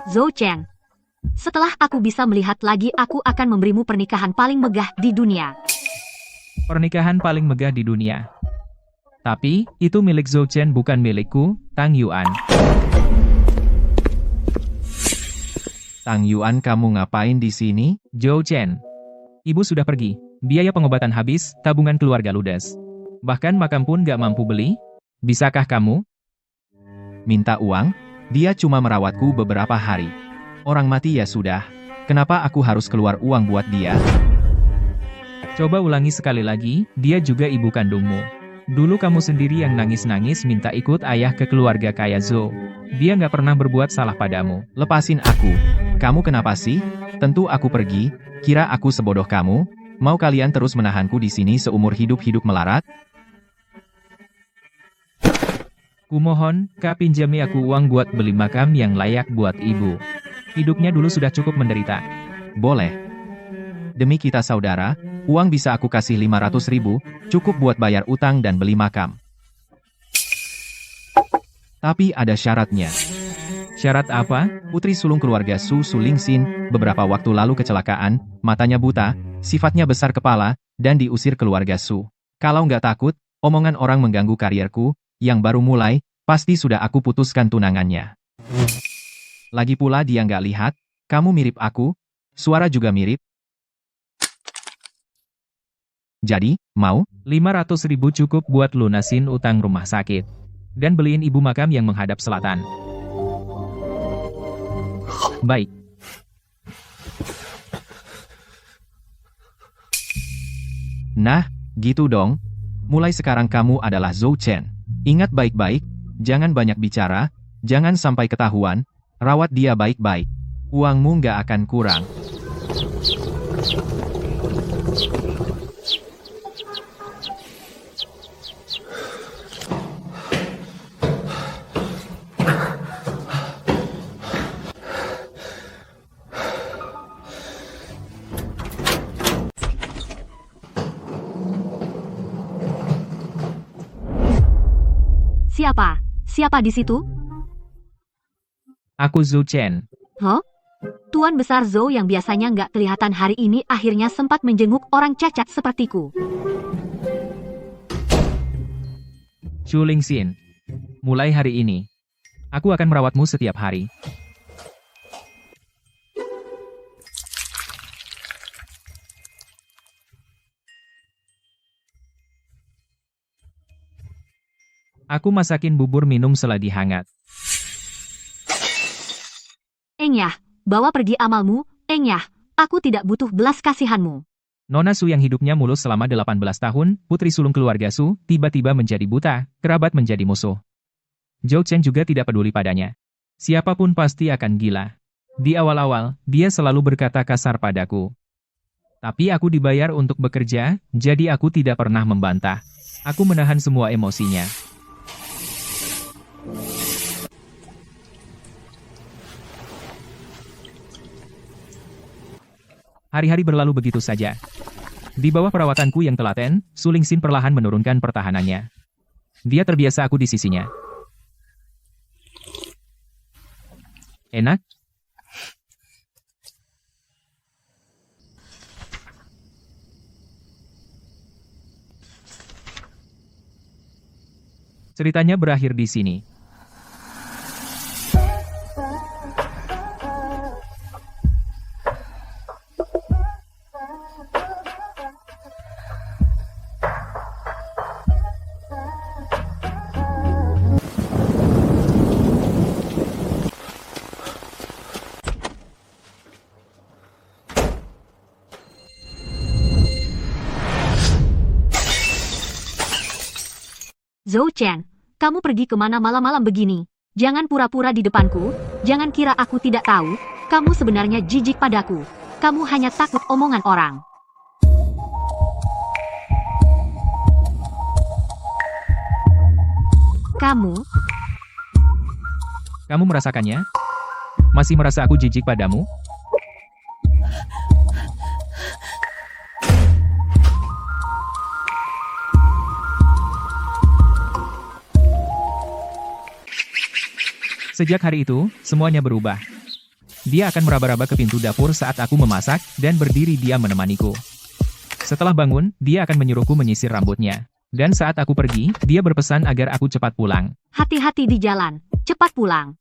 Zhou Chen. Setelah aku bisa melihat lagi, aku akan memberimu pernikahan paling megah di dunia. Pernikahan paling megah di dunia. Tapi, itu milik Zhou Chen bukan milikku, Tang Yuan. Tang Yuan, kamu ngapain di sini? Zhou Chen. Ibu sudah pergi. Biaya pengobatan habis, tabungan keluarga ludes. Bahkan makam pun gak mampu beli. Bisakah kamu? Minta uang? Dia cuma merawatku beberapa hari. Orang mati ya sudah. Kenapa aku harus keluar uang buat dia? Coba ulangi sekali lagi, dia juga ibu kandungmu. Dulu kamu sendiri yang nangis-nangis minta ikut ayah ke keluarga kaya Zhou. Dia nggak pernah berbuat salah padamu. Lepasin aku. Kamu kenapa sih? Tentu aku pergi. Kira aku sebodoh kamu? Mau kalian terus menahanku di sini seumur hidup-hidup melarat? Kumohon, Kak pinjami aku uang buat beli makam yang layak buat ibu. Hidupnya dulu sudah cukup menderita. Boleh. Demi kita saudara, uang bisa aku kasih 500.000, cukup buat bayar utang dan beli makam. Tapi ada syaratnya. Syarat apa? Putri sulung keluarga Su Lingxin, beberapa waktu lalu kecelakaan, matanya buta, sifatnya besar kepala, dan diusir keluarga Su. Kalau nggak takut, omongan orang mengganggu karierku, yang baru mulai, pasti sudah aku putuskan tunangannya. Lagi pula dia nggak lihat, kamu mirip aku, suara juga mirip. Jadi, mau? 500.000 cukup buat lunasin utang rumah sakit. Dan beliin ibu makam yang menghadap selatan. Baik. Nah, gitu dong. Mulai sekarang kamu adalah Zhou Chen. Ingat baik-baik, jangan banyak bicara, jangan sampai ketahuan, rawat dia baik-baik. Uangmu nggak akan kurang. Siapa? Siapa di situ? Aku Zhou Chen. Huh? Tuan Besar Zhou yang biasanya nggak kelihatan hari ini akhirnya sempat menjenguk orang cacat sepertiku. Su Lingxin. Mulai hari ini, aku akan merawatmu setiap hari. Aku masakin bubur minum selagi hangat. Engyah, bawa pergi amalmu. Engyah, aku tidak butuh belas kasihanmu. Nona Su yang hidupnya mulus selama 18 tahun, putri sulung keluarga Su, tiba-tiba menjadi buta, kerabat menjadi musuh. Zhou Chen juga tidak peduli padanya. Siapapun pasti akan gila. Di awal-awal, dia selalu berkata kasar padaku. Tapi aku dibayar untuk bekerja, jadi aku tidak pernah membantah. Aku menahan semua emosinya. Hari-hari berlalu begitu saja. Di bawah perawatanku yang telaten, Su Lingxin perlahan menurunkan pertahanannya. Dia terbiasa aku di sisinya. Enak? Ceritanya berakhir di sini. Zhou Chen, kamu pergi kemana malam-malam begini? Jangan pura-pura di depanku, jangan kira aku tidak tahu, kamu sebenarnya jijik padaku. Kamu hanya takut omongan orang. Kamu merasakannya? Masih merasa aku jijik padamu? Sejak hari itu, semuanya berubah. Dia akan meraba-raba ke pintu dapur saat aku memasak, dan berdiri dia menemaniku. Setelah bangun, dia akan menyuruhku menyisir rambutnya. Dan saat aku pergi, dia berpesan agar aku cepat pulang. Hati-hati di jalan, cepat pulang.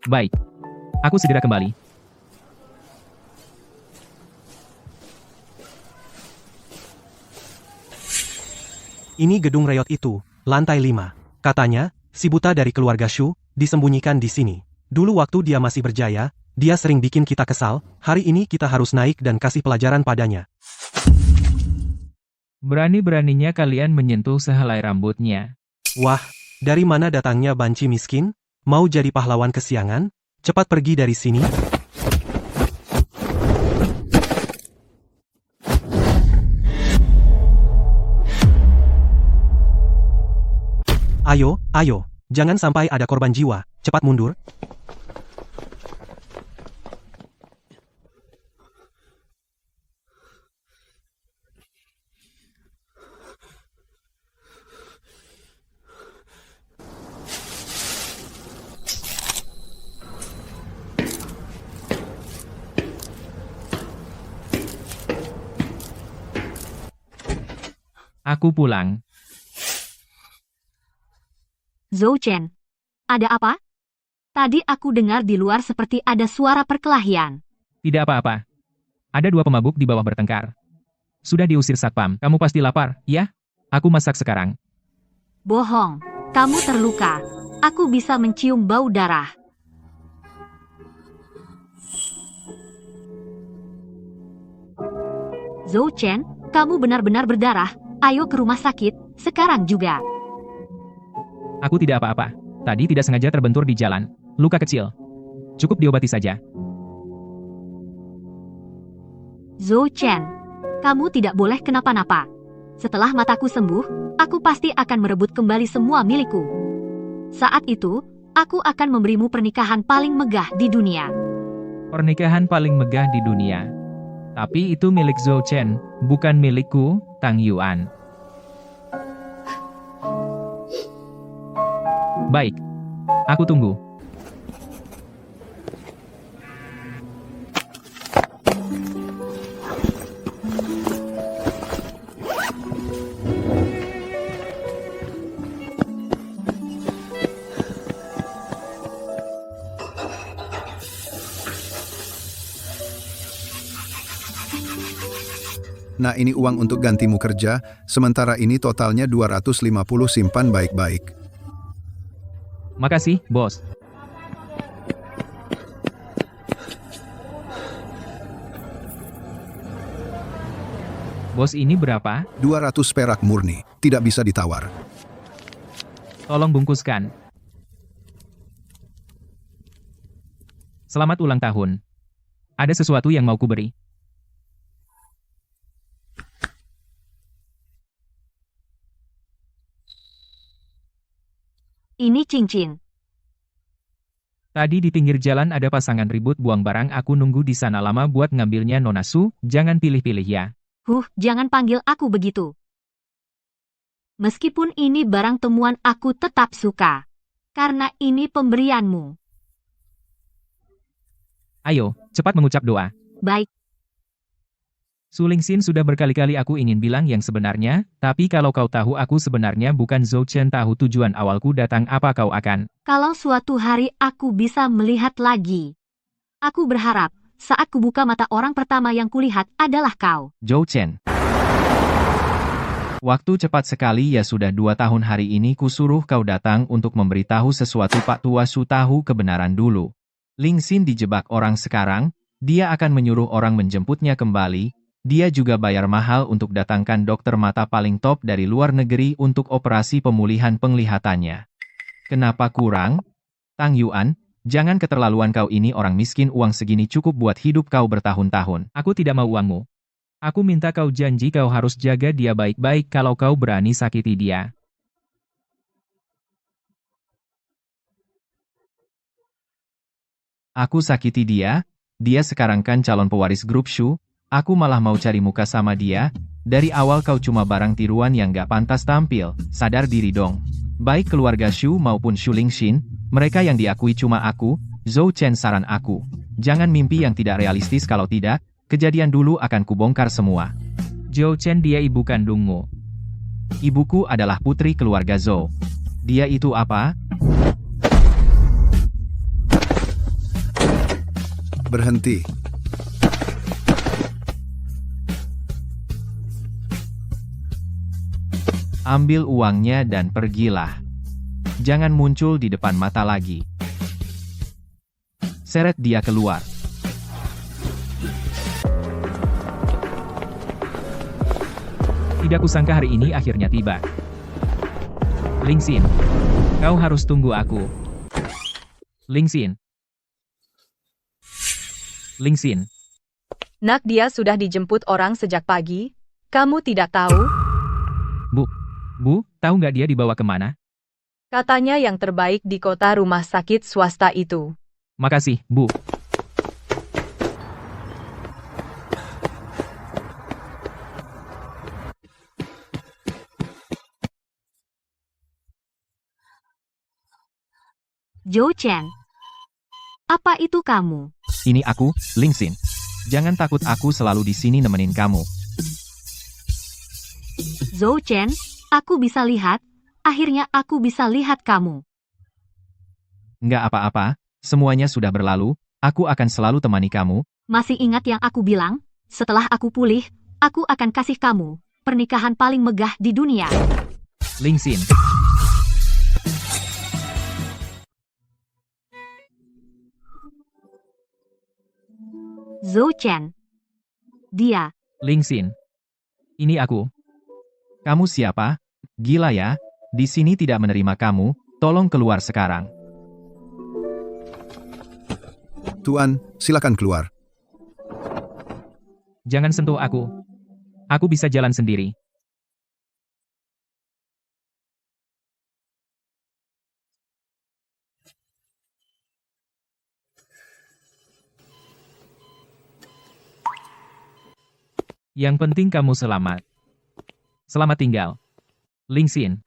Baik. Aku segera kembali. Ini gedung Riot itu, lantai 5. Katanya, si buta dari keluarga Shu, disembunyikan di sini. Dulu waktu dia masih berjaya, dia sering bikin kita kesal, hari ini kita harus naik dan kasih pelajaran padanya. Berani-beraninya kalian menyentuh sehelai rambutnya. Wah, dari mana datangnya banci miskin? Mau jadi pahlawan kesiangan? Cepat pergi dari sini. Ayo, ayo, jangan sampai ada korban jiwa, cepat mundur. Aku pulang. Zhou Chen, ada apa? Tadi aku dengar di luar seperti ada suara perkelahian. Tidak apa-apa. Ada 2 pemabuk di bawah bertengkar. Sudah diusir satpam. Kamu pasti lapar, ya? Aku masak sekarang. Bohong, kamu terluka. Aku bisa mencium bau darah. Zhou Chen, kamu benar-benar berdarah. Ayo ke rumah sakit, sekarang juga. Aku tidak apa-apa. Tadi tidak sengaja terbentur di jalan. Luka kecil. Cukup diobati saja. Zhou Chen, kamu tidak boleh kenapa-napa. Setelah mataku sembuh, aku pasti akan merebut kembali semua milikku. Saat itu, aku akan memberimu pernikahan paling megah di dunia. Pernikahan paling megah di dunia. Tapi itu milik Zhou Chen, bukan milikku, Tang Yuan. Baik. Aku tunggu. Nah, ini uang untuk gantimu kerja, sementara ini totalnya 250, simpan baik-baik. Makasih, bos. Bos, ini berapa? 200 perak murni, tidak bisa ditawar. Tolong bungkuskan. Selamat ulang tahun. Ada sesuatu yang mau kuberi. Ini cincin. Tadi di pinggir jalan ada pasangan ribut buang barang, aku nunggu di sana lama buat ngambilnya. Nona Su, jangan pilih-pilih ya. Jangan panggil aku begitu. Meskipun ini barang temuan, aku tetap suka. Karena ini pemberianmu. Ayo, cepat mengucap doa. Baik. Su Lingxin, sudah berkali-kali aku ingin bilang yang sebenarnya, tapi kalau kau tahu aku sebenarnya bukan Zhou Chen, tahu tujuan awalku datang, apa kau akan? Kalau suatu hari aku bisa melihat lagi. Aku berharap, saat kubuka mata orang pertama yang kulihat adalah kau. Zhou Chen. Waktu cepat sekali ya, sudah 2 tahun hari ini kusuruh kau datang untuk memberitahu sesuatu. Pak Tua Su tahu kebenaran dulu. Lingxin dijebak orang sekarang, dia akan menyuruh orang menjemputnya kembali. Dia juga bayar mahal untuk datangkan dokter mata paling top dari luar negeri untuk operasi pemulihan penglihatannya. Kenapa kurang? Tang Yuan, jangan keterlaluan, kau ini orang miskin, uang segini cukup buat hidup kau bertahun-tahun. Aku tidak mau uangmu. Aku minta kau janji kau harus jaga dia baik-baik kalau kau berani sakiti dia. Aku sakiti dia? Dia sekarang kan calon pewaris grup Shu. Aku malah mau cari muka sama dia. Dari awal kau cuma barang tiruan yang gak pantas tampil. Sadar diri dong. Baik keluarga Shu maupun Shu Lingxin, Mereka yang diakui cuma aku, Zhou Chen saran aku. Jangan mimpi yang tidak realistis kalau tidak, kejadian dulu akan kubongkar semua. Zhou Chen dia ibu kandungmu. Ibuku adalah putri keluarga Zhou. Dia itu apa? Berhenti. Ambil uangnya dan pergilah. Jangan muncul di depan mata lagi. Seret dia keluar. Tidak kusangka hari ini akhirnya tiba. Ling Xin, kau harus tunggu aku. Ling Xin. Ling Xin, Nak, dia sudah dijemput orang sejak pagi. Kamu tidak tahu? Bu, tahu nggak dia dibawa kemana? Katanya yang terbaik di kota rumah sakit swasta itu. Makasih, Bu. Zhou Chen. Apa itu kamu? Ini aku, Ling Xin. Jangan takut, aku selalu di sini nemenin kamu. Zhou Chen, aku bisa lihat. Akhirnya aku bisa lihat kamu. Nggak apa-apa, semuanya sudah berlalu, aku akan selalu temani kamu. Masih ingat yang aku bilang? Setelah aku pulih, aku akan kasih kamu pernikahan paling megah di dunia. Ling Xin. Zhou Chen. Dia. Ling Xin. Ini aku. Kamu siapa? Gila ya, di sini tidak menerima kamu, tolong keluar sekarang. Tuan, silakan keluar. Jangan sentuh aku. Aku bisa jalan sendiri. Yang penting kamu selamat. Selamat tinggal. Ling Xin.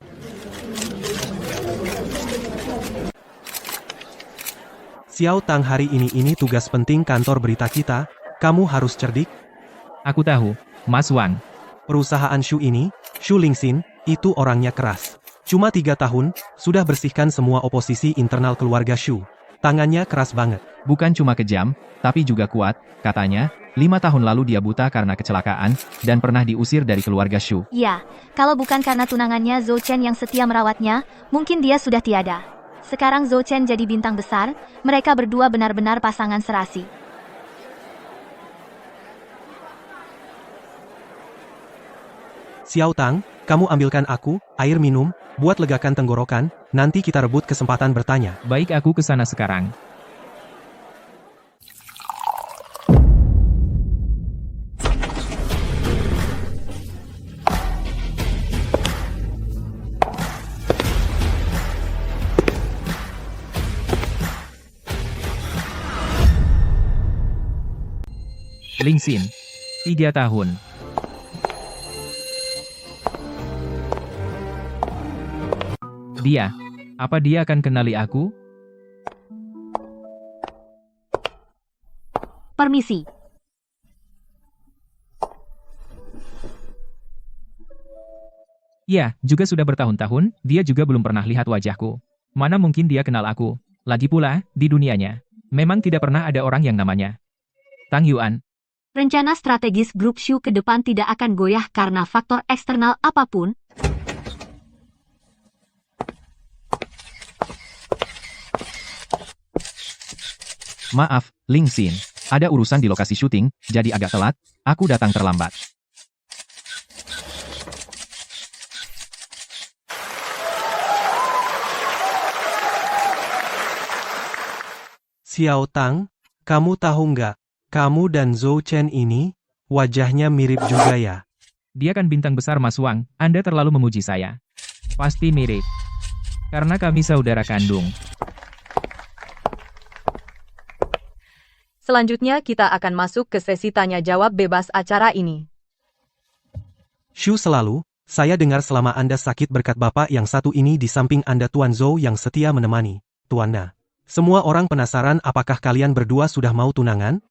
Xiao Tang, hari ini tugas penting kantor berita kita. Kamu harus cerdik. Aku tahu, Mas Wang. Perusahaan Shu ini, Shu Lingxin, itu orangnya keras. Cuma 3 tahun, sudah bersihkan semua oposisi internal keluarga Shu. Tangannya keras banget. Bukan cuma kejam, tapi juga kuat, katanya. 5 tahun lalu dia buta karena kecelakaan, dan pernah diusir dari keluarga Shu. Ya, kalau bukan karena tunangannya Zhou Chen yang setia merawatnya, mungkin dia sudah tiada. Sekarang Zhou Chen jadi bintang besar, mereka berdua benar-benar pasangan serasi. Xiao Tang, kamu ambilkan aku air minum, buat legakan tenggorokan, nanti kita rebut kesempatan bertanya. Baik, aku ke sana sekarang. Ling Xin. 3 tahun. Dia. Apa dia akan kenali aku? Permisi. Ya, juga sudah bertahun-tahun, dia juga belum pernah lihat wajahku. Mana mungkin dia kenal aku? Lagi pula, di dunianya, memang tidak pernah ada orang yang namanya Tang Yuan. Rencana strategis grup Shu ke depan tidak akan goyah karena faktor eksternal apapun. Maaf, Ling Xin. Ada urusan di lokasi syuting, jadi agak telat, aku datang terlambat. Xiao Tang, kamu tahu nggak? Kamu dan Zhou Chen ini, wajahnya mirip juga ya. Dia kan bintang besar Mas Wang, Anda terlalu memuji saya. Pasti mirip. Karena kami saudara kandung. Selanjutnya kita akan masuk ke sesi tanya-jawab bebas acara ini. Shu selalu, saya dengar selama Anda sakit berkat Bapak yang satu ini di samping Anda Tuan Zhou yang setia menemani. Tuanna. Semua orang penasaran apakah kalian berdua sudah mau tunangan?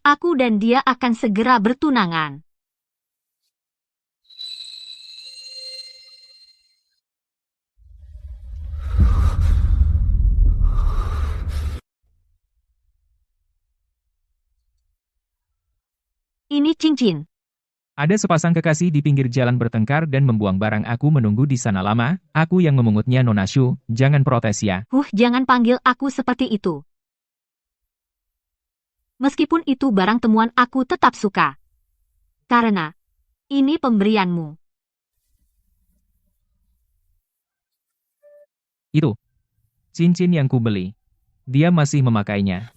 Aku dan dia akan segera bertunangan. Ini cincin. Ada sepasang kekasih di pinggir jalan bertengkar dan membuang barang. Aku menunggu di sana lama, aku yang memungutnya Nona Shu, jangan protes ya. Jangan panggil aku seperti itu. Meskipun itu barang temuan aku tetap suka. Karena ini pemberianmu. Itu cincin yang kubeli. Dia masih memakainya.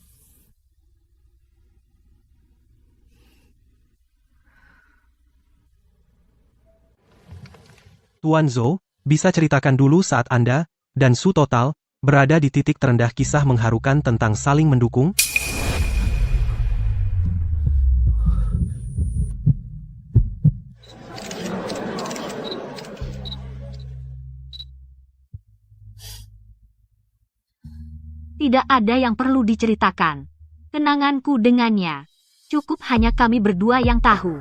Tuan Zhou, bisa ceritakan dulu saat Anda dan Su Total berada di titik terendah kisah mengharukan tentang saling mendukung? Tidak ada yang perlu diceritakan. Kenanganku dengannya. Cukup hanya kami berdua yang tahu.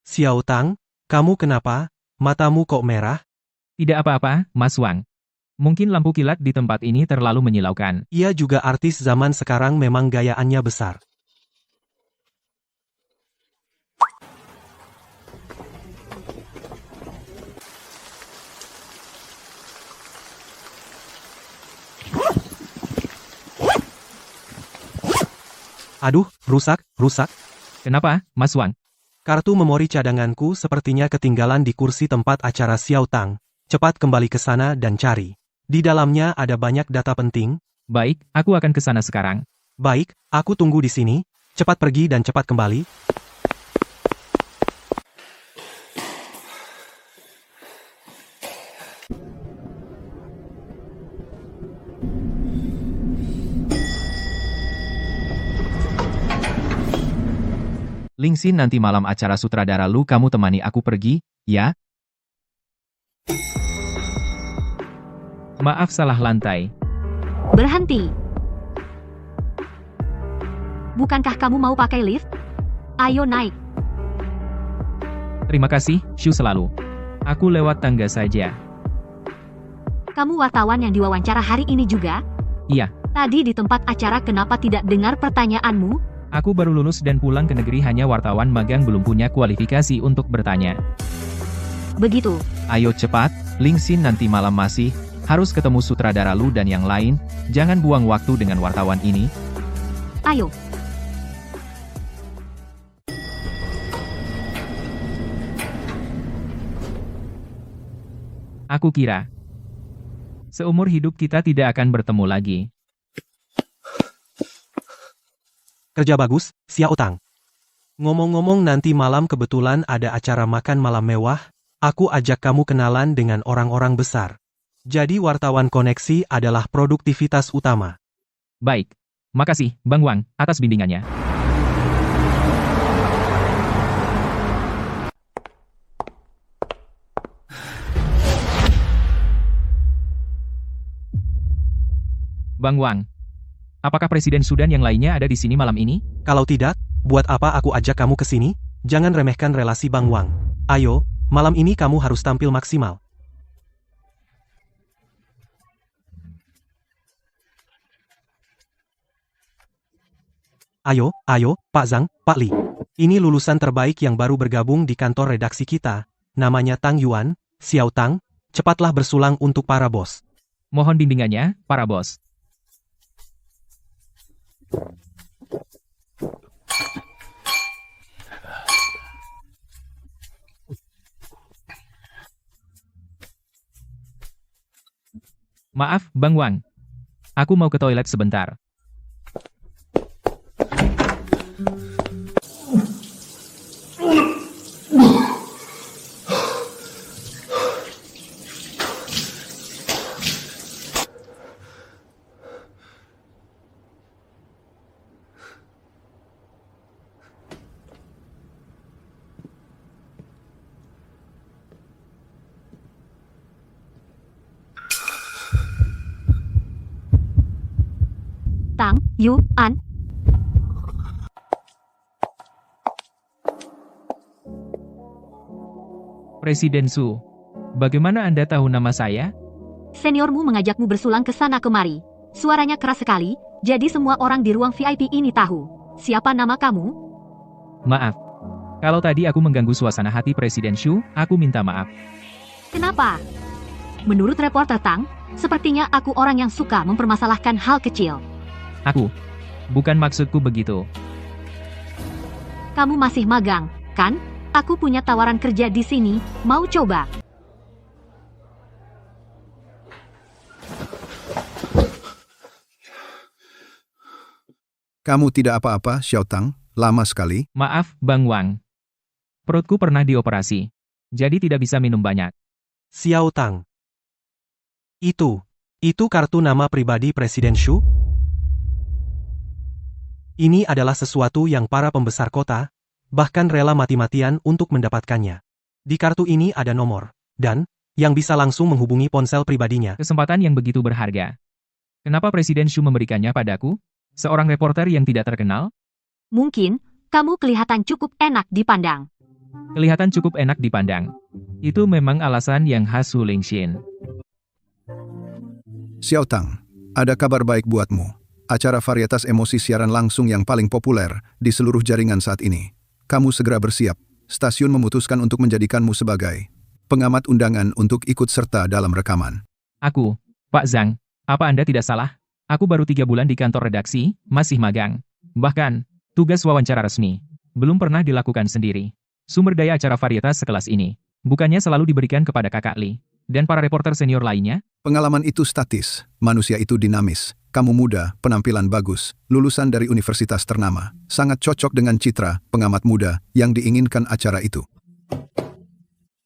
Xiao Tang, kamu kenapa? Matamu kok merah? Tidak apa-apa, Mas Wang. Mungkin lampu kilat di tempat ini terlalu menyilaukan. Ia juga artis zaman sekarang memang gayaannya besar. Aduh, rusak. Kenapa, Mas Wang? Kartu memori cadanganku sepertinya ketinggalan di kursi tempat acara Xiao Tang. Cepat kembali ke sana dan cari. Di dalamnya ada banyak data penting. Baik, aku akan ke sana sekarang. Baik, aku tunggu di sini. Cepat pergi dan cepat kembali. Ling Xin, nanti malam acara sutradara Lu kamu temani aku pergi, ya? Maaf, salah lantai. Berhenti. Bukankah kamu mau pakai lift? Ayo naik. Terima kasih, Shu selalu. Aku lewat tangga saja. Kamu wartawan yang diwawancara hari ini juga? Iya. Tadi di tempat acara kenapa tidak dengar pertanyaanmu? Aku baru lulus dan pulang ke negeri, hanya wartawan magang belum punya kualifikasi untuk bertanya. Begitu. Ayo cepat, Ling Xin, nanti malam masih harus ketemu sutradara Lu dan yang lain. Jangan buang waktu dengan wartawan ini. Ayo. Aku kira seumur hidup kita tidak akan bertemu lagi. Kerja bagus, Xiao Tang. Ngomong-ngomong, nanti malam kebetulan ada acara makan malam mewah. Aku ajak kamu kenalan dengan orang-orang besar. Jadi wartawan koneksi adalah produktivitas utama. Baik. Makasih, Bang Wang, atas bimbingannya. Bang Wang, apakah Presiden Sudan yang lainnya ada di sini malam ini? Kalau tidak, buat apa aku ajak kamu ke sini? Jangan remehkan relasi Bang Wang. Ayo, malam ini kamu harus tampil maksimal. Ayo, Pak Zhang, Pak Li. Ini lulusan terbaik yang baru bergabung di kantor redaksi kita. Namanya Tang Yuan, Xiao Tang. Cepatlah bersulang untuk para bos. Mohon bimbingannya, para bos. Maaf, Bang Wang. Aku mau ke toilet sebentar. Tang Yuan. Presiden Su, bagaimana Anda tahu nama saya? Seniormu mengajakmu bersulang ke sana kemari. Suaranya keras sekali, jadi semua orang di ruang VIP ini tahu. Siapa nama kamu? Maaf. Kalau tadi aku mengganggu suasana hati Presiden Shu, aku minta maaf. Kenapa? Menurut reporter Tang, sepertinya aku orang yang suka mempermasalahkan hal kecil. Bukan maksudku begitu. Kamu masih magang, kan? Aku punya tawaran kerja di sini, mau coba? Kamu tidak apa-apa, Xiao Tang, lama sekali. Maaf, Bang Wang. Perutku pernah dioperasi, jadi tidak bisa minum banyak. Xiao Tang. Itu kartu nama pribadi Presiden Shu? Ini adalah sesuatu yang para pembesar kota, bahkan rela mati-matian untuk mendapatkannya. Di kartu ini ada nomor, dan, yang bisa langsung menghubungi ponsel pribadinya. Kesempatan yang begitu berharga. Kenapa Presiden Shu memberikannya padaku? Seorang reporter yang tidak terkenal? Mungkin, kamu kelihatan cukup enak dipandang. Kelihatan cukup enak dipandang. Itu memang alasan yang khas Su Lingxin. Xiao Tang, ada kabar baik buatmu. Acara varietas emosi siaran langsung yang paling populer di seluruh jaringan saat ini. Kamu segera bersiap. Stasiun memutuskan untuk menjadikanmu sebagai pengamat undangan untuk ikut serta dalam rekaman. Aku, Pak Zhang, apa Anda tidak salah? Aku baru 3 bulan di kantor redaksi, masih magang. Bahkan, tugas wawancara resmi belum pernah dilakukan sendiri. Sumber daya acara varietas sekelas ini bukannya selalu diberikan kepada Kakak Li dan para reporter senior lainnya? Pengalaman itu statis, manusia itu dinamis. Kamu muda, penampilan bagus, lulusan dari universitas ternama. Sangat cocok dengan citra pengamat muda yang diinginkan acara itu.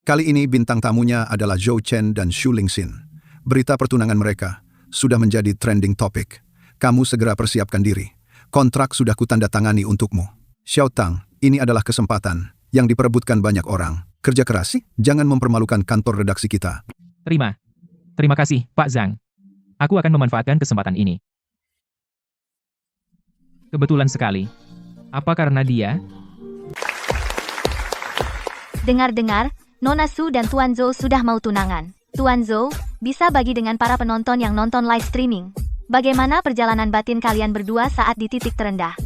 Kali ini bintang tamunya adalah Zhou Chen dan Shu Lingxin. Berita pertunangan mereka sudah menjadi trending topic. Kamu segera persiapkan diri. Kontrak sudah kutandatangani untukmu. Xiao Tang, ini adalah kesempatan yang diperebutkan banyak orang. Kerja keras sih, jangan mempermalukan kantor redaksi kita. Terima kasih, Pak Zhang. Aku akan memanfaatkan kesempatan ini. Kebetulan sekali. Apa karena dia? Dengar-dengar, Nona Su dan Tuan Zhou sudah mau tunangan. Tuan Zhou, bisa bagi dengan para penonton yang nonton live streaming. Bagaimana perjalanan batin kalian berdua saat di titik terendah?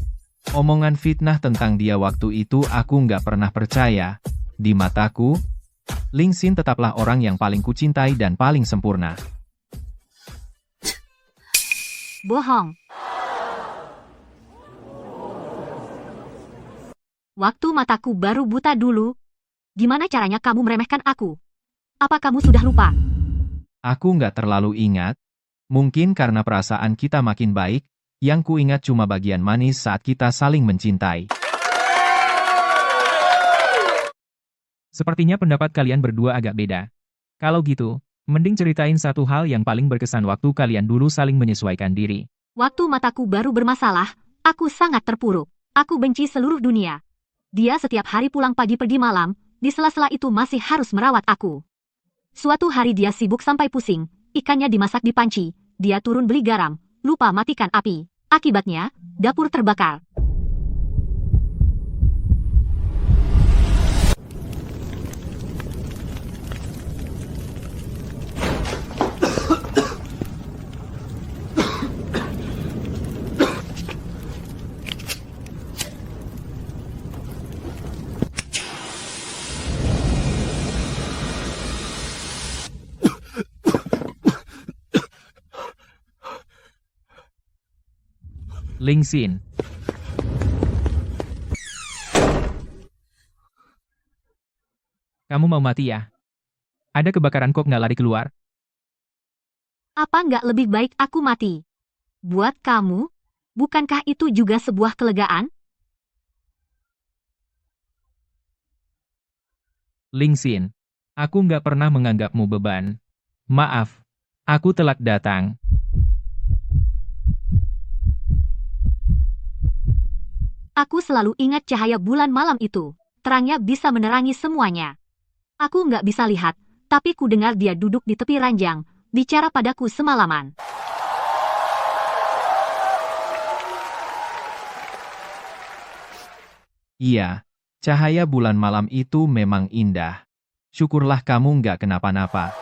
Omongan fitnah tentang dia waktu itu aku nggak pernah percaya. Di mataku, Lingxin tetaplah orang yang paling kucintai dan paling sempurna. Bohong. Waktu mataku baru buta dulu. Gimana caranya kamu meremehkan aku? Apa kamu sudah lupa? Aku nggak terlalu ingat. Mungkin karena perasaan kita makin baik, yang ku ingat cuma bagian manis saat kita saling mencintai. Sepertinya pendapat kalian berdua agak beda. Kalau gitu, mending ceritain satu hal yang paling berkesan waktu kalian dulu saling menyesuaikan diri. Waktu mataku baru bermasalah, aku sangat terpuruk. Aku benci seluruh dunia. Dia setiap hari pulang pagi pergi malam, di sela-sela itu masih harus merawat aku. Suatu hari dia sibuk sampai pusing, ikannya dimasak di panci, dia turun beli garam, lupa matikan api. Akibatnya, dapur terbakar. Lingxin. Kamu mau mati ya? Ada kebakaran kok nggak lari keluar? Apa nggak lebih baik aku mati? Buat kamu, bukankah itu juga sebuah kelegaan? Lingxin, aku nggak pernah menganggapmu beban. Maaf, aku telat datang. Aku selalu ingat cahaya bulan malam itu. Terangnya bisa menerangi semuanya. Aku nggak bisa lihat, tapi ku dengar dia duduk di tepi ranjang, bicara padaku semalaman. Iya, cahaya bulan malam itu memang indah. Syukurlah kamu nggak kenapa-napa.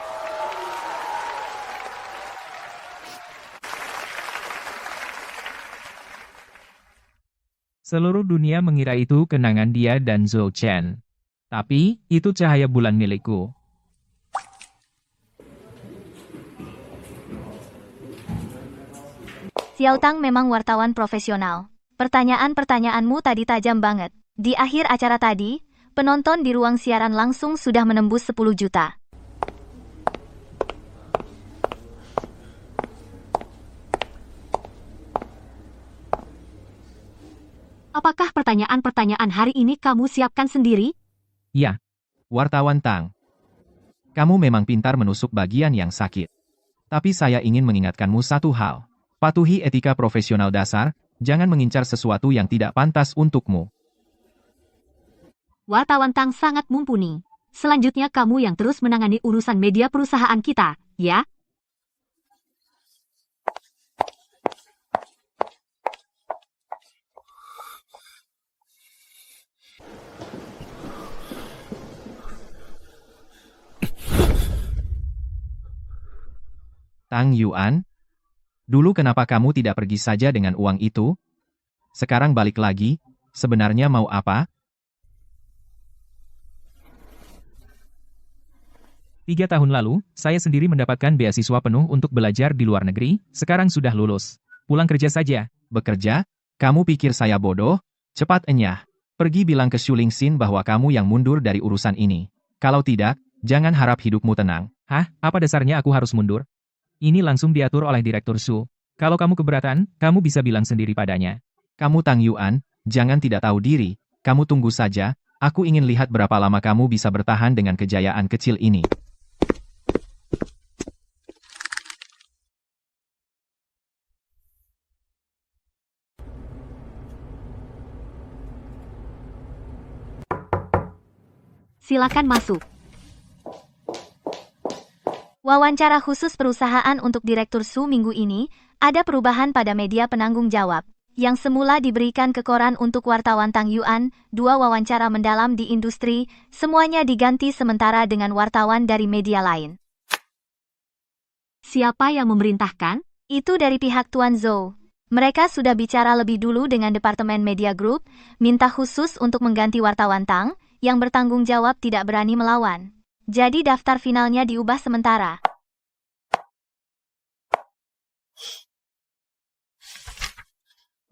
Seluruh dunia mengira itu kenangan dia dan Zhou Chen. Tapi, itu cahaya bulan milikku. Xiao Tang memang wartawan profesional. Pertanyaan-pertanyaanmu tadi tajam banget. Di akhir acara tadi, penonton di ruang siaran langsung sudah menembus 10 juta. Apakah pertanyaan-pertanyaan hari ini kamu siapkan sendiri? Ya, wartawan Tang. Kamu memang pintar menusuk bagian yang sakit. Tapi saya ingin mengingatkanmu satu hal. Patuhi etika profesional dasar, jangan mengincar sesuatu yang tidak pantas untukmu. Wartawan Tang sangat mumpuni. Selanjutnya kamu yang terus menangani urusan media perusahaan kita, ya? Tang Yuan, dulu kenapa kamu tidak pergi saja dengan uang itu? Sekarang balik lagi, sebenarnya mau apa? 3 tahun lalu, saya sendiri mendapatkan beasiswa penuh untuk belajar di luar negeri, sekarang sudah lulus. Pulang kerja saja. Bekerja? Kamu pikir saya bodoh? Cepat enyah. Pergi bilang ke Xu Lingxin bahwa kamu yang mundur dari urusan ini. Kalau tidak, jangan harap hidupmu tenang. Hah? Apa dasarnya aku harus mundur? Ini langsung diatur oleh Direktur Su. Kalau kamu keberatan, kamu bisa bilang sendiri padanya. Kamu Tang Yuan, jangan tidak tahu diri. Kamu tunggu saja, aku ingin lihat berapa lama kamu bisa bertahan dengan kejayaan kecil ini. Silakan masuk. Wawancara khusus perusahaan untuk Direktur Su minggu ini, ada perubahan pada media penanggung jawab. Yang semula diberikan ke koran untuk wartawan Tang Yuan, 2 wawancara mendalam di industri, semuanya diganti sementara dengan wartawan dari media lain. Siapa yang memerintahkan? Itu dari pihak Tuan Zhou. Mereka sudah bicara lebih dulu dengan Departemen Media Group, minta khusus untuk mengganti wartawan Tang, yang bertanggung jawab tidak berani melawan. Jadi daftar finalnya diubah sementara.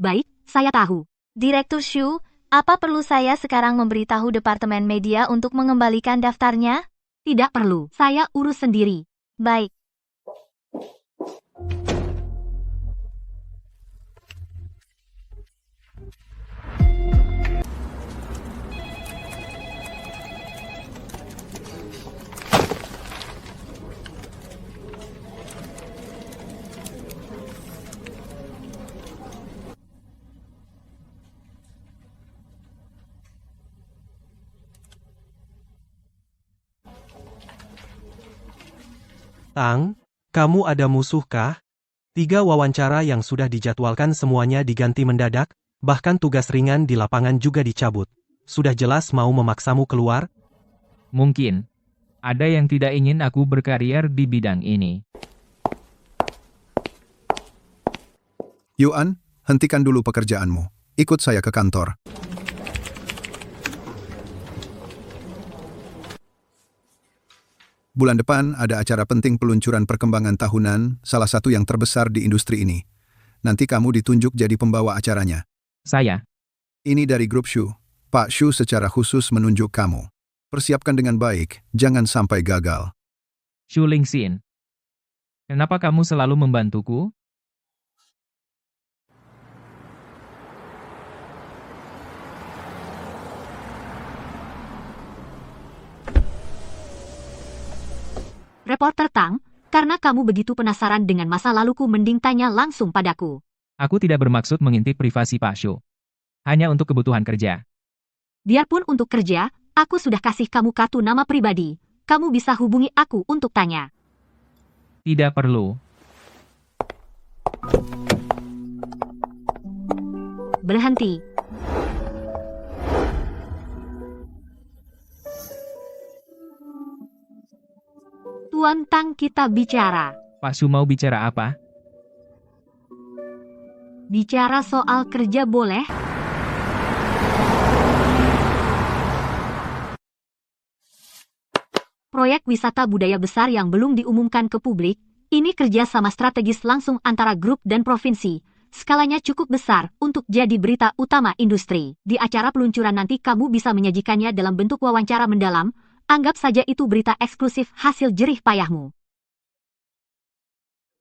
Baik, saya tahu. Direktur Xu, apa perlu saya sekarang memberitahu Departemen Media untuk mengembalikan daftarnya? Tidak perlu, saya urus sendiri. Baik. Tang, kamu ada musuh kah? 3 wawancara yang sudah dijadwalkan semuanya diganti mendadak, bahkan tugas ringan di lapangan juga dicabut. Sudah jelas mau memaksamu keluar? Mungkin. Ada yang tidak ingin aku berkarier di bidang ini. Yuan, hentikan dulu pekerjaanmu. Ikut saya ke kantor. Bulan depan ada acara penting peluncuran perkembangan tahunan, salah satu yang terbesar di industri ini. Nanti kamu ditunjuk jadi pembawa acaranya. Saya. Ini dari grup Shu. Pak Shu secara khusus menunjuk kamu. Persiapkan dengan baik, jangan sampai gagal. Xu Lingxin. Kenapa kamu selalu membantuku? Reporter Tang, karena kamu begitu penasaran dengan masa laluku mending tanya langsung padaku. Aku tidak bermaksud mengintip privasi Pak Xu. Hanya untuk kebutuhan kerja. Biarpun untuk kerja, aku sudah kasih kamu kartu nama pribadi. Kamu bisa hubungi aku untuk tanya. Tidak perlu. Berhenti. Tuan Tang, kita bicara. Pak Shu mau bicara apa? Bicara soal kerja boleh? Proyek wisata budaya besar yang belum diumumkan ke publik, ini kerja sama strategis langsung antara grup dan provinsi. Skalanya cukup besar untuk jadi berita utama industri. Di acara peluncuran nanti kamu bisa menyajikannya dalam bentuk wawancara mendalam, anggap saja itu berita eksklusif hasil jerih payahmu.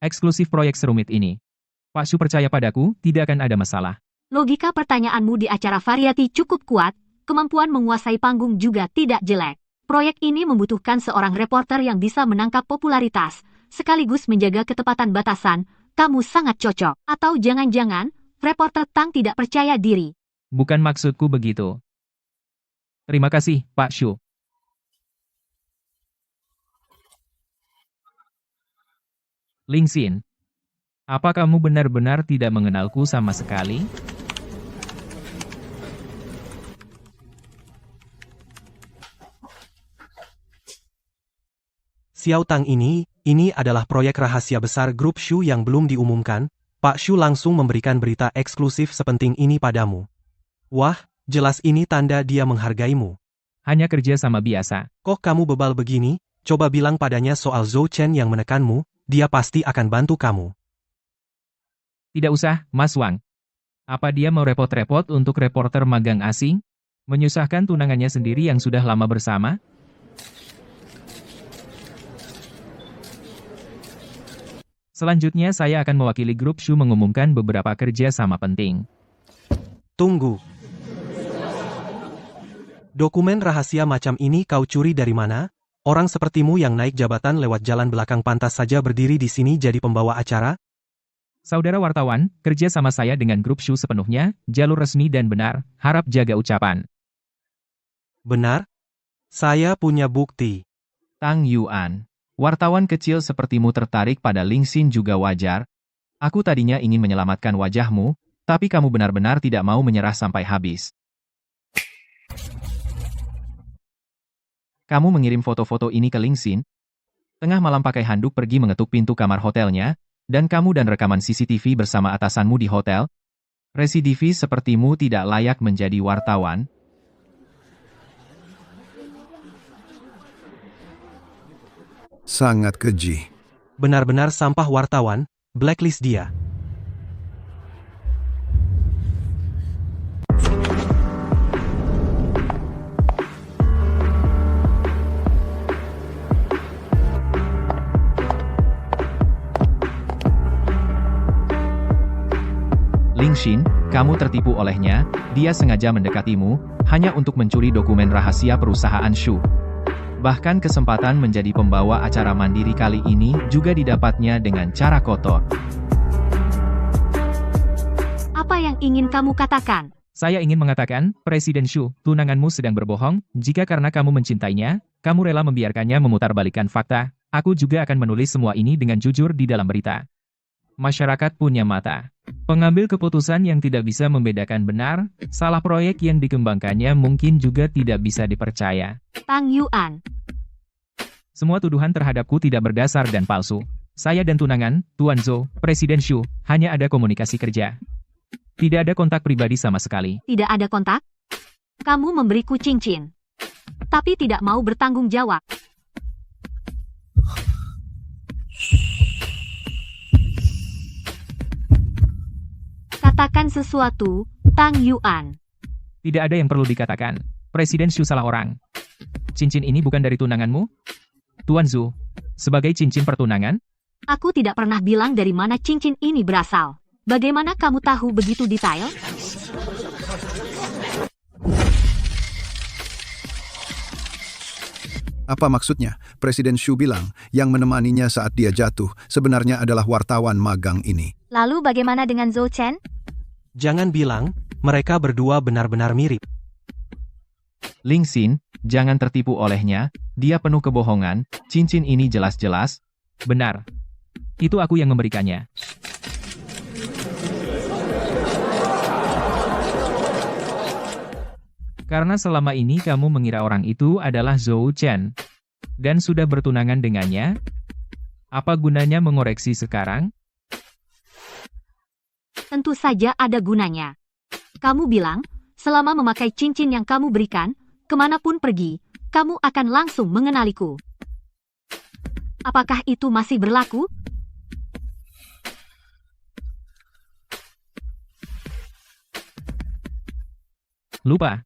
Eksklusif proyek serumit ini. Pak Shu percaya padaku, tidak akan ada masalah. Logika pertanyaanmu di acara variety cukup kuat, kemampuan menguasai panggung juga tidak jelek. Proyek ini membutuhkan seorang reporter yang bisa menangkap popularitas, sekaligus menjaga ketepatan batasan. Kamu sangat cocok. Atau jangan-jangan, reporter Tang tidak percaya diri. Bukan maksudku begitu. Terima kasih, Pak Shu. Ling Xin, apa kamu benar-benar tidak mengenalku sama sekali? Xiao Tang ini adalah proyek rahasia besar grup Shu yang belum diumumkan. Pak Shu langsung memberikan berita eksklusif sepenting ini padamu. Wah, jelas ini tanda dia menghargaimu. Hanya kerja sama biasa. Kok kamu bebal begini? Coba bilang padanya soal Zhou Chen yang menekanmu, dia pasti akan bantu kamu. Tidak usah, Mas Wang. Apa dia mau repot-repot untuk reporter magang asing? Menyusahkan tunangannya sendiri yang sudah lama bersama? Selanjutnya saya akan mewakili grup Shu mengumumkan beberapa kerja sama penting. Tunggu. Dokumen rahasia macam ini kau curi dari mana? Orang sepertimu yang naik jabatan lewat jalan belakang pantas saja berdiri di sini jadi pembawa acara? Saudara wartawan, kerja sama saya dengan grup Shu sepenuhnya, jalur resmi dan benar, harap jaga ucapan. Benar? Saya punya bukti. Tang Yuan. Wartawan kecil sepertimu tertarik pada Ling Xin juga wajar. Aku tadinya ingin menyelamatkan wajahmu, tapi kamu benar-benar tidak mau menyerah sampai habis. Kamu mengirim foto-foto ini ke Ling Xin? Tengah malam pakai handuk pergi mengetuk pintu kamar hotelnya, dan kamu dan rekaman CCTV bersama atasanmu di hotel? Residivis sepertimu tidak layak menjadi wartawan. Sangat keji. Benar-benar sampah wartawan, blacklist dia. Ling Xin, kamu tertipu olehnya, dia sengaja mendekatimu, hanya untuk mencuri dokumen rahasia perusahaan Shu. Bahkan kesempatan menjadi pembawa acara mandiri kali ini juga didapatnya dengan cara kotor. Apa yang ingin kamu katakan? Saya ingin mengatakan, Presiden Shu, tunanganmu sedang berbohong, jika karena kamu mencintainya, kamu rela membiarkannya memutarbalikkan fakta, aku juga akan menulis semua ini dengan jujur di dalam berita. Masyarakat punya mata. Pengambil keputusan yang tidak bisa membedakan benar, salah proyek yang dikembangkannya mungkin juga tidak bisa dipercaya. Tang Yuan. Semua tuduhan terhadapku tidak berdasar dan palsu. Saya dan tunangan, Tuan Zhou, Presiden Shu, hanya ada komunikasi kerja. Tidak ada kontak pribadi sama sekali. Tidak ada kontak? Kamu memberiku cincin, tapi tidak mau bertanggung jawab. Katakan sesuatu, Tang Yuan. Tidak ada yang perlu dikatakan. Presiden Shu salah orang. Cincin ini bukan dari tunanganmu? Tuan Zhou, sebagai cincin pertunangan? Aku tidak pernah bilang dari mana cincin ini berasal. Bagaimana kamu tahu begitu detail? Apa maksudnya? Presiden Shu bilang, yang menemaninya saat dia jatuh sebenarnya adalah wartawan magang ini. Lalu bagaimana dengan Zhou Chen? Jangan bilang, mereka berdua benar-benar mirip. Ling Xin, jangan tertipu olehnya, dia penuh kebohongan, cincin ini jelas-jelas. Benar. Itu aku yang memberikannya. Karena selama ini kamu mengira orang itu adalah Zhou Chen, dan sudah bertunangan dengannya, Apa gunanya mengoreksi sekarang? Tentu saja ada gunanya. Kamu bilang, selama memakai cincin yang kamu berikan, kemanapun pergi, kamu akan langsung mengenaliku. Apakah itu masih berlaku? Lupa.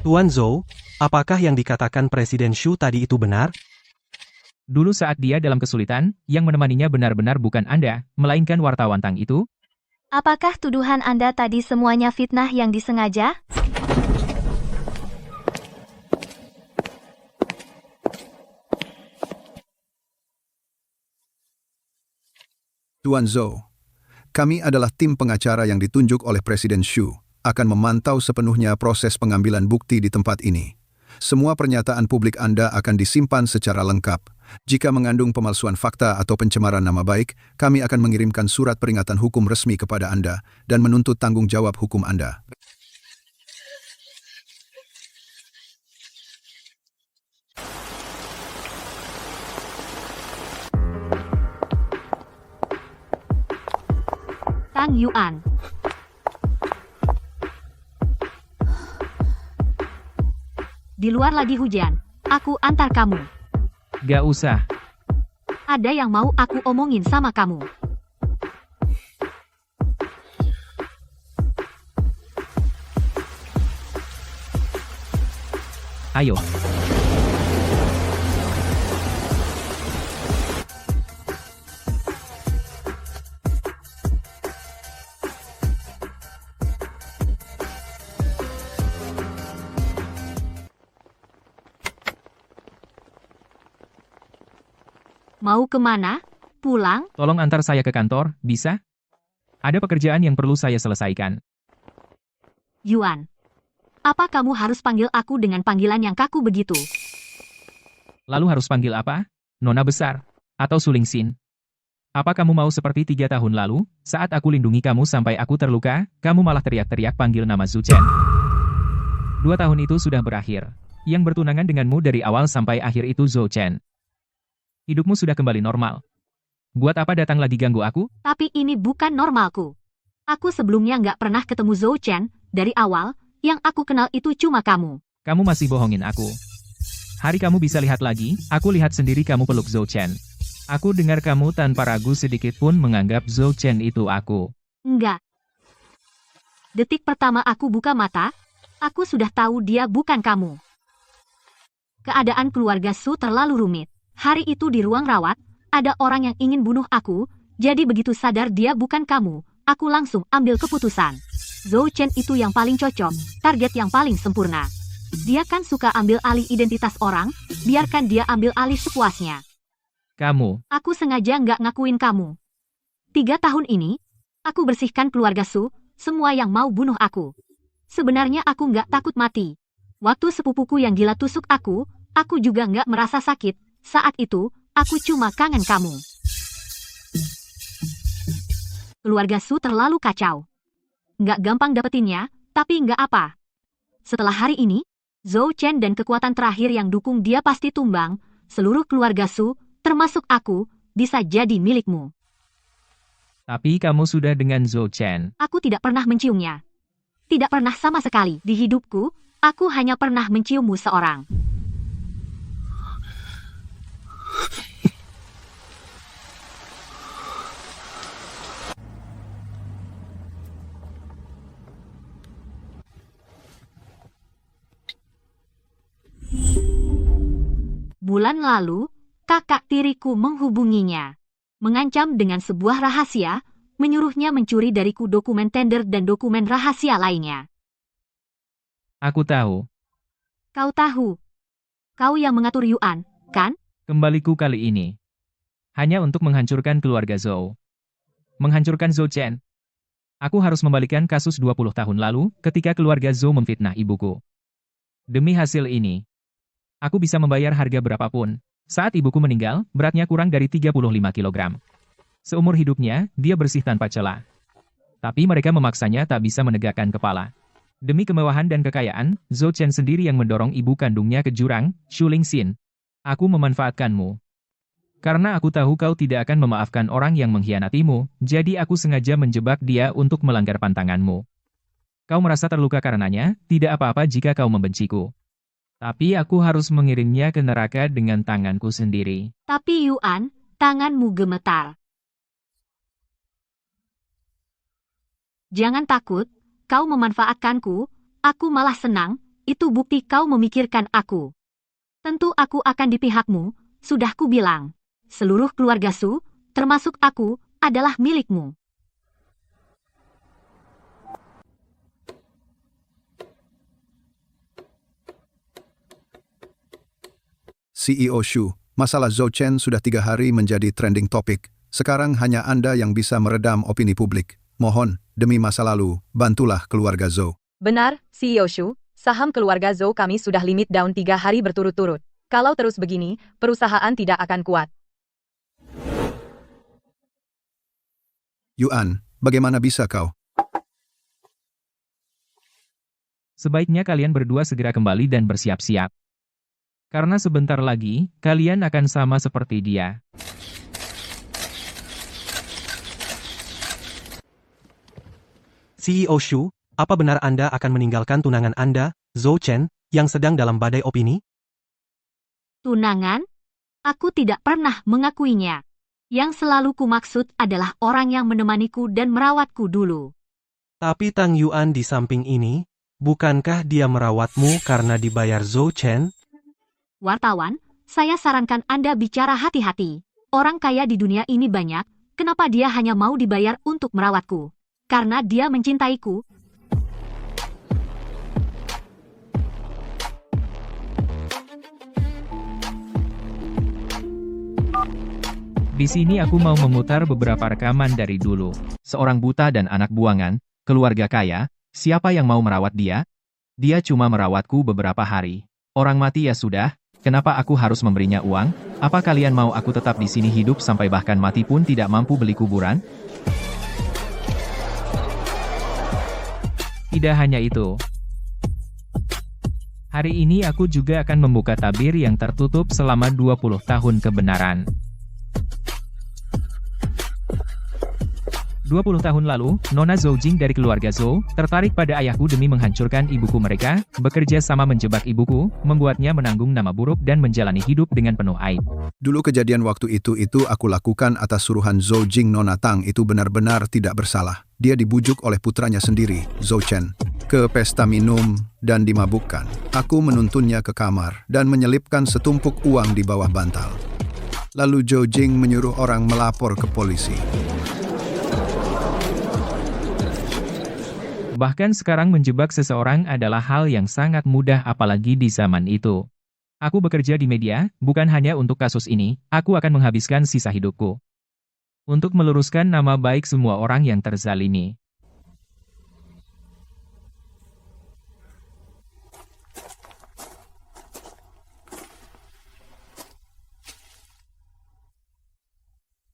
Tuan Zhou, apakah yang dikatakan Presiden Shu tadi itu benar? Dulu saat dia dalam kesulitan, yang menemaninya benar-benar bukan Anda, melainkan wartawan Tang itu. Apakah tuduhan Anda tadi semuanya fitnah yang disengaja? Tuan Zhou, kami adalah tim pengacara yang ditunjuk oleh Presiden Shu, akan memantau sepenuhnya proses pengambilan bukti di tempat ini. Semua pernyataan publik Anda akan disimpan secara lengkap. Jika mengandung pemalsuan fakta atau pencemaran nama baik, kami akan mengirimkan surat peringatan hukum resmi kepada Anda dan menuntut tanggung jawab hukum Anda. Tang Yuan. Di luar lagi hujan. Aku antar kamu. Gak usah. Ada yang mau aku omongin sama kamu. Ayo. Mau kemana? Pulang? Tolong antar saya ke kantor, bisa? Ada pekerjaan yang perlu saya selesaikan. Yuan. Apa kamu harus panggil aku dengan panggilan yang kaku begitu? Lalu harus panggil apa? Nona besar? Atau Sulingsin? Apa kamu mau seperti 3 tahun lalu, saat aku lindungi kamu sampai aku terluka, kamu malah teriak-teriak panggil nama Zhu Chen? 2 tahun itu sudah berakhir. Yang bertunangan denganmu dari awal sampai akhir itu Zhou Chen. Hidupmu sudah kembali normal. Buat apa datang lagi ganggu aku? Tapi ini bukan normalku. Aku sebelumnya nggak pernah ketemu Zhou Chen. Dari awal, yang aku kenal itu cuma kamu. Kamu masih bohongin aku. Hari kamu bisa lihat lagi, aku lihat sendiri kamu peluk Zhou Chen. Aku dengar kamu tanpa ragu sedikit pun menganggap Zhou Chen itu aku. Enggak. Detik pertama aku buka mata, aku sudah tahu dia bukan kamu. Keadaan keluarga Su terlalu rumit. Hari itu di ruang rawat, ada orang yang ingin bunuh aku, jadi begitu sadar dia bukan kamu, aku langsung ambil keputusan. Zhou Chen itu yang paling cocok, target yang paling sempurna. Dia kan suka ambil alih identitas orang, biarkan dia ambil alih sepuasnya. Kamu. Aku sengaja nggak ngakuin kamu. 3 tahun ini, aku bersihkan keluarga Su, semua yang mau bunuh aku. Sebenarnya aku nggak takut mati. Waktu sepupuku yang gila tusuk aku juga nggak merasa sakit. Saat itu, aku cuma kangen kamu. Keluarga Su terlalu kacau. Nggak gampang dapetinnya, tapi nggak apa. Setelah hari ini, Zhou Chen dan kekuatan terakhir yang dukung dia pasti tumbang, seluruh keluarga Su, termasuk aku, bisa jadi milikmu. Tapi kamu sudah dengan Zhou Chen. Aku tidak pernah menciumnya. Tidak pernah sama sekali. Di hidupku, aku hanya pernah menciummu seorang. Bulan lalu, kakak tiriku menghubunginya. Mengancam dengan sebuah rahasia, menyuruhnya mencuri dariku dokumen tender dan dokumen rahasia lainnya. Aku tahu. Kau tahu. Kau yang mengatur Yuan, kan? Kembaliku kali ini. Hanya untuk menghancurkan keluarga Zhou. Menghancurkan Zhou Chen. Aku harus membalikan kasus 20 tahun lalu ketika keluarga Zhou memfitnah ibuku. Demi hasil ini, aku bisa membayar harga berapapun. Saat ibuku meninggal, beratnya kurang dari 35 kg. Seumur hidupnya, dia bersih tanpa celah. Tapi mereka memaksanya tak bisa menegakkan kepala. Demi kemewahan dan kekayaan, Zhou Chen sendiri yang mendorong ibu kandungnya ke jurang, Shu Lingxin. Aku memanfaatkanmu. Karena aku tahu kau tidak akan memaafkan orang yang mengkhianatimu, jadi aku sengaja menjebak dia untuk melanggar pantanganmu. Kau merasa terluka karenanya, tidak apa-apa jika kau membenciku. Tapi aku harus mengirimnya ke neraka dengan tanganku sendiri. Tapi Yuan, tanganmu gemetar. Jangan takut, kau memanfaatkanku, aku malah senang, itu bukti kau memikirkan aku. Tentu aku akan di pihakmu, sudah kubilang. Seluruh keluarga Su, termasuk aku, adalah milikmu. CEO Shu, masalah Zhou Chen sudah 3 hari menjadi trending topik. Sekarang hanya Anda yang bisa meredam opini publik. Mohon, demi masa lalu, bantulah keluarga Zhou. Benar, CEO Shu, saham keluarga Zhou kami sudah limit down 3 hari berturut-turut. Kalau terus begini, perusahaan tidak akan kuat. Yuan, bagaimana bisa kau? Sebaiknya kalian berdua segera kembali dan bersiap-siap. Karena sebentar lagi, kalian akan sama seperti dia. CEO Shu, apa benar Anda akan meninggalkan tunangan Anda, Zhou Chen, yang sedang dalam badai opini? Tunangan? Aku tidak pernah mengakuinya. Yang selalu kumaksud adalah orang yang menemaniku dan merawatku dulu. Tapi Tang Yuan di samping ini, bukankah dia merawatmu karena dibayar Zhou Chen? Wartawan, saya sarankan Anda bicara hati-hati. Orang kaya di dunia ini banyak, kenapa dia hanya mau dibayar untuk merawatku? Karena dia mencintaiku. Di sini aku mau memutar beberapa rekaman dari dulu. Seorang buta dan anak buangan, keluarga kaya, siapa yang mau merawat dia? Dia cuma merawatku beberapa hari. Orang mati ya sudah, kenapa aku harus memberinya uang? Apa kalian mau aku tetap di sini hidup sampai bahkan mati pun tidak mampu beli kuburan? Tidak hanya itu. Hari ini aku juga akan membuka tabir yang tertutup selama 20 tahun kebenaran. 20 tahun lalu, Nona Zhou Jing dari keluarga Zhou, tertarik pada ayahku demi menghancurkan ibuku mereka, bekerja sama menjebak ibuku, membuatnya menanggung nama buruk dan menjalani hidup dengan penuh aib. Dulu kejadian waktu itu aku lakukan atas suruhan Zhou Jing. Nona Tang itu benar-benar tidak bersalah. Dia dibujuk oleh putranya sendiri, Zhou Chen, ke pesta minum dan dimabukkan. Aku menuntunnya ke kamar dan menyelipkan setumpuk uang di bawah bantal. Lalu Zhou Jing menyuruh orang melapor ke polisi. Bahkan sekarang menjebak seseorang adalah hal yang sangat mudah apalagi di zaman itu. Aku bekerja di media, bukan hanya untuk kasus ini, aku akan menghabiskan sisa hidupku untuk meluruskan nama baik semua orang yang terzalimi.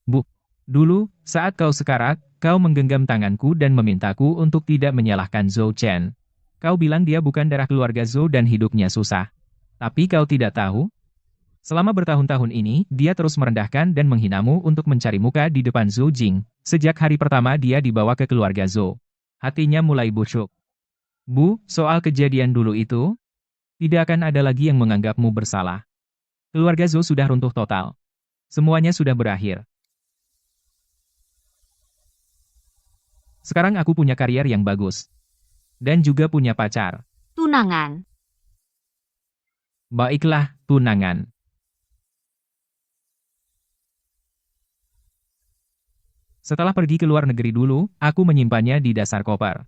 Bu, dulu, saat kau sekarat, kau menggenggam tanganku dan memintaku untuk tidak menyalahkan Zhou Chen. Kau bilang dia bukan darah keluarga Zhou dan hidupnya susah. Tapi kau tidak tahu? Selama bertahun-tahun ini, dia terus merendahkan dan menghinamu untuk mencari muka di depan Zhou Jing. Sejak hari pertama dia dibawa ke keluarga Zhou, hatinya mulai busuk. Bu, soal kejadian dulu itu, tidak akan ada lagi yang menganggapmu bersalah. Keluarga Zhou sudah runtuh total. Semuanya sudah berakhir. Sekarang aku punya karier yang bagus. Dan juga punya pacar. Tunangan. Baiklah, tunangan. Setelah pergi ke luar negeri dulu, aku menyimpannya di dasar koper.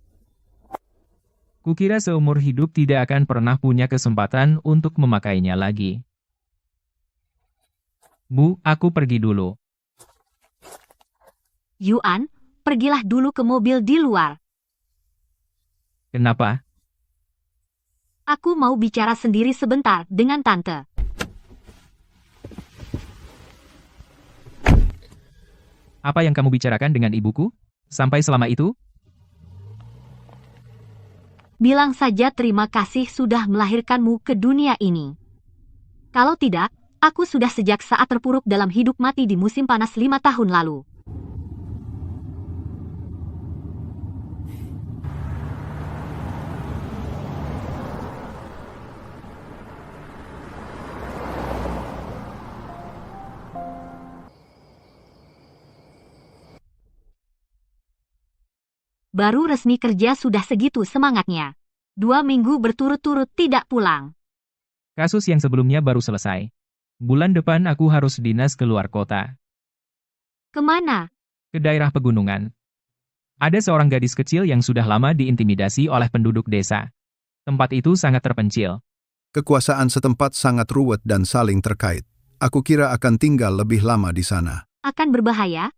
Kukira seumur hidup tidak akan pernah punya kesempatan untuk memakainya lagi. Bu, aku pergi dulu. Yuan, pergilah dulu ke mobil di luar. Kenapa? Aku mau bicara sendiri sebentar dengan tante. Apa yang kamu bicarakan dengan ibuku? Sampai selama itu? bilang saja terima kasih sudah melahirkanmu ke dunia ini. Kalau tidak, aku sudah sejak saat terpuruk dalam hidup mati di musim panas 5 tahun lalu. Baru resmi kerja sudah segitu semangatnya. 2 minggu berturut-turut tidak pulang. Kasus yang sebelumnya baru selesai. Bulan depan aku harus dinas keluar kota. Kemana? Ke daerah pegunungan. Ada seorang gadis kecil yang sudah lama diintimidasi oleh penduduk desa. Tempat itu sangat terpencil. Kekuasaan setempat sangat ruwet dan saling terkait. Aku kira akan tinggal lebih lama di sana. Akan berbahaya?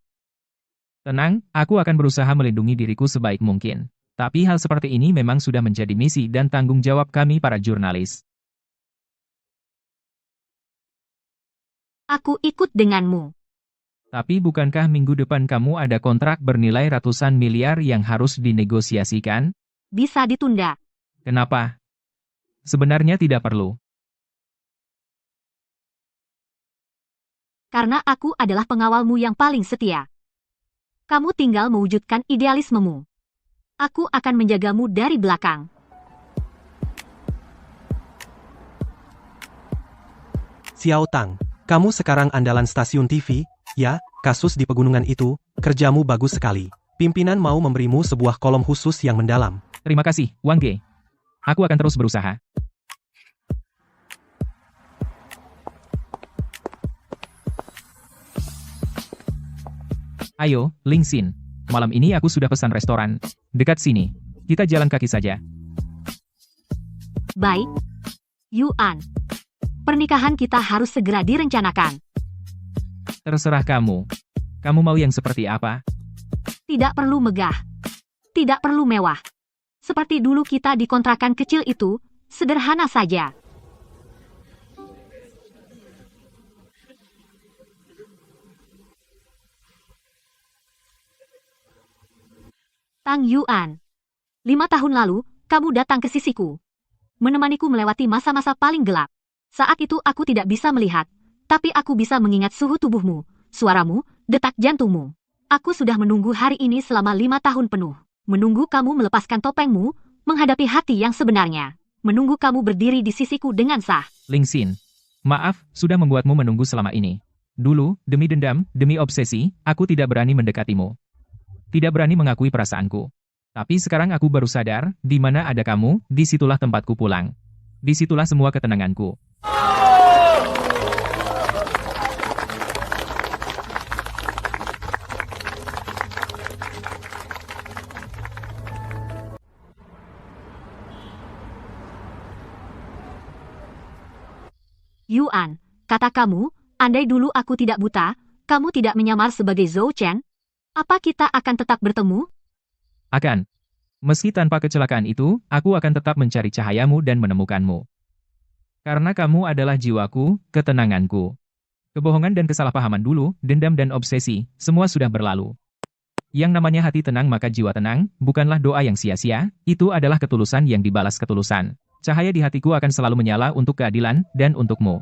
Tenang, aku akan berusaha melindungi diriku sebaik mungkin. Tapi hal seperti ini memang sudah menjadi misi dan tanggung jawab kami para jurnalis. Aku ikut denganmu. Tapi bukankah minggu depan kamu ada kontrak bernilai ratusan miliar yang harus dinegosiasikan? Bisa ditunda. Kenapa? Sebenarnya tidak perlu. Karena aku adalah pengawalmu yang paling setia. Kamu tinggal mewujudkan idealismemu. Aku akan menjagamu dari belakang. Xiao Tang, kamu sekarang andalan stasiun TV, ya, kasus di pegunungan itu, kerjamu bagus sekali. Pimpinan mau memberimu sebuah kolom khusus yang mendalam. Terima kasih, Wang Ge. Aku akan terus berusaha. Ayo, Ling Xin. Malam ini aku sudah pesan restoran. Dekat sini. Kita jalan kaki saja. Baik. Yuan. Pernikahan kita harus segera direncanakan. Terserah kamu. Kamu mau yang seperti apa? Tidak perlu megah. Tidak perlu mewah. Seperti dulu kita di kontrakan kecil itu, sederhana saja. Tang Yuan. 5 tahun lalu, kamu datang ke sisiku. Menemaniku melewati masa-masa paling gelap. Saat itu aku tidak bisa melihat, tapi aku bisa mengingat suhu tubuhmu, suaramu, detak jantungmu. Aku sudah menunggu hari ini selama 5 tahun penuh. Menunggu kamu melepaskan topengmu, menghadapi hati yang sebenarnya. Menunggu kamu berdiri di sisiku dengan sah. Ling Xin. Maaf, sudah membuatmu menunggu selama ini. Dulu, demi dendam, demi obsesi, aku tidak berani mendekatimu. Tidak berani mengakui perasaanku. Tapi sekarang aku baru sadar, di mana ada kamu, disitulah tempatku pulang. Disitulah semua ketenanganku. Yuan, kata kamu, andai dulu aku tidak buta, kamu tidak menyamar sebagai Zhou Chen, apa kita akan tetap bertemu? Akan. Meski tanpa kecelakaan itu, aku akan tetap mencari cahayamu dan menemukanmu. Karena kamu adalah jiwaku, ketenanganku. Kebohongan dan kesalahpahaman dulu, dendam dan obsesi, semua sudah berlalu. Yang namanya hati tenang maka jiwa tenang, bukanlah doa yang sia-sia, itu adalah ketulusan yang dibalas ketulusan. Cahaya di hatiku akan selalu menyala untuk keadilan, dan untukmu.